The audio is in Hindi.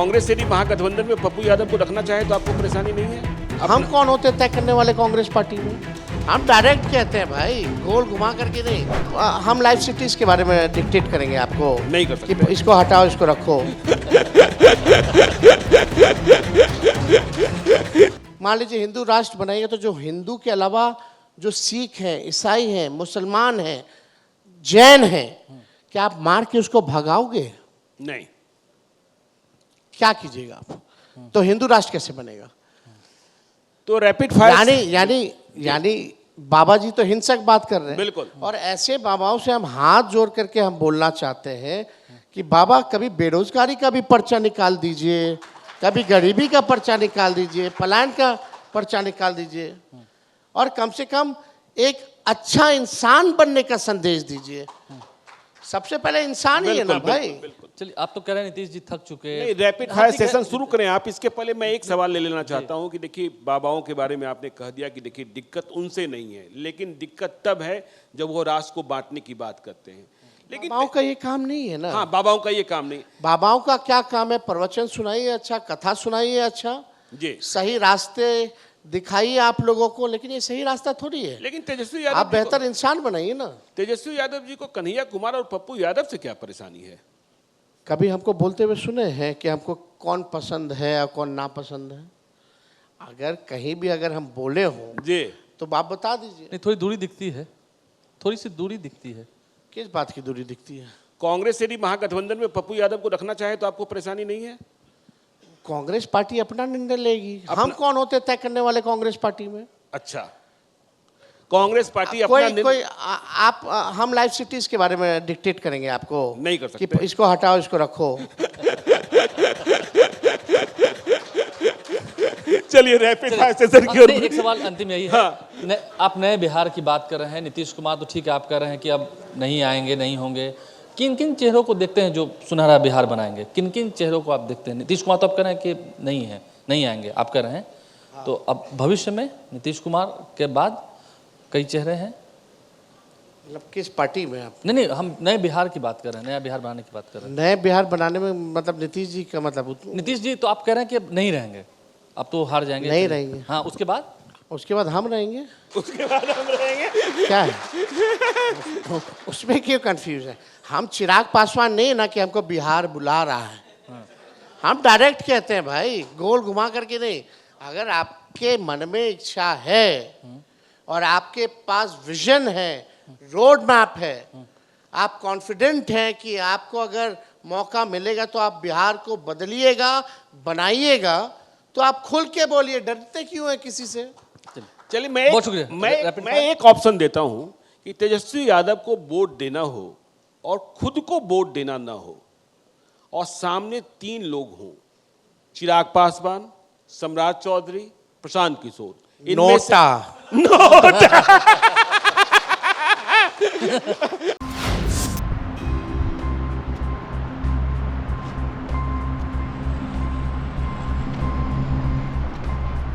कांग्रेस यदि महागठबंधन में पप्पू यादव को रखना चाहे तो आपको परेशानी नहीं है? हम कौन होते तय करने वाले कांग्रेस पार्टी में? हम डायरेक्ट कहते हैं भाई, गोल घुमा करके नहीं। हम लाइफ सिटीज के बारे में डिक्टेट करेंगे आपको, नहीं कर सकते कि इसको हटाओ, इसको रखो। मान लीजिए हिंदू राष्ट्र बनाएंगे तो जो हिंदू के अलावा जो सिख हैं, ईसाई हैं, मुसलमान हैं, जैन हैं, क्या आप मार के उसको भगाओगे? नहीं। क्या कीजिएगा आप? तो हिंदू राष्ट्र कैसे बनेगा? तो रैपिड फायर यानी बाबा जी तो हिंसक बात कर रहे हैं। बिल्कुल। और ऐसे बाबाओं से हम हाथ जोड़ करके हम बोलना चाहते हैं कि बाबा कभी बेरोजगारी का भी पर्चा निकाल दीजिए, कभी गरीबी का पर्चा निकाल दीजिए, पलायन का पर्चा निकाल दीजिए, और कम से कम एक अच्छा इंसान बनने का संदेश दीजिए। सबसे पहले इंसान ही है ना भाई। चलिए, आप तो कह रहे हैं नीतीश जी थक चुके हैं। नहीं, रैपिड फायर सेशन शुरू करें आप। इसके पहले मैं एक सवाल ले लेना चाहता हूं कि देखिए, बाबाओं के बारे में आपने कह दिया कि देखिए दिक्कत उनसे नहीं है, लेकिन दिक्कत तब है जब वो राष्ट्र को बांटने की बात करते हैं। लेकिन बाबाओं का ये काम नहीं है ना। हाँ, बाबाओं का ये काम नहीं। बाबाओं का क्या काम है? प्रवचन सुनाइए अच्छा, कथा सुनाइए अच्छा, जी, सही रास्ते दिखाइए आप लोगों को, लेकिन ये सही रास्ता थोड़ी है। लेकिन तेजस्वी आप यादव बेहतर इंसान बनाइए ना। तेजस्वी यादव जी को कन्हैया कुमार और पप्पू यादव से क्या परेशानी है? कभी हमको बोलते हुए सुने हैं कि हमको कौन पसंद है और कौन नापसंद है? अगर कहीं भी अगर हम बोले हों जी, तो आप बता दीजिए। नहीं, थोड़ी दूरी दिखती है, थोड़ी सी दूरी दिखती है। किस बात की दूरी दिखती है? कांग्रेस यदि महागठबंधन में पप्पू यादव को रखना चाहे तो आपको परेशानी नहीं है? कांग्रेस पार्टी अपना निर्णय लेगी। हम कौन होते तय करने वाले कांग्रेस पार्टी में? अच्छा, कांग्रेस पार्टी अपना आप हम लाइफ सिटीज के बारे में डिक्टेट करेंगे आपको, नहीं कर सकते कि इसको हटाओ, इसको रखो। चलिए रैपिड फायर सेशन की ओर। एक सवाल अंतिम यही है। हाँ। आप नए बिहार की बात कर रहे हैं, नीतीश कुमार तो ठीक है, आप कह रहे हैं कि अब नहीं आएंगे, नहीं होंगे। किन किन चेहरों को देखते हैं जो सुनहरा बिहार बनाएंगे? किन किन चेहरों को आप देखते हैं? नीतीश कुमार तो आप कह रहे हैं कि नहीं है, नहीं आएंगे, आप कह रहे हैं। तो अब भविष्य में नीतीश कुमार के बाद कई चेहरे हैं। मतलब किस पार्टी में आप? नहीं, हम नए बिहार की बात कर रहे हैं, नया बिहार बनाने की बात कर रहे हैं। नए बिहार बनाने में मतलब नीतीश जी का मतलब नीतीश जी तो आप कह रहे हैं कि अब नहीं रहेंगे, अब तो हार जाएंगे, नहीं रहेंगे। हाँ, उसके बाद हम रहेंगे। उसके बाद हम रहेंगे। क्या है उसमें क्यों कंफ्यूज है? हम चिराग पासवान नहीं ना कि हमको बिहार बुला रहा है। हम डायरेक्ट कहते हैं भाई, गोल घुमा करके नहीं। अगर आपके मन में इच्छा है और आपके पास विजन है, रोड मैप है, आप कॉन्फिडेंट हैं कि आपको अगर मौका मिलेगा तो आप बिहार को बदलिएगा, बनाइएगा, तो आप खुल के बोलिए। डरते क्यों है किसी से? चलिए, मैं एक ऑप्शन देता हूं कि तेजस्वी यादव को वोट देना हो और खुद को वोट देना ना हो, और सामने 3 लोग हों, चिराग पासवान, सम्राट चौधरी, प्रशांत किशोर। नोटा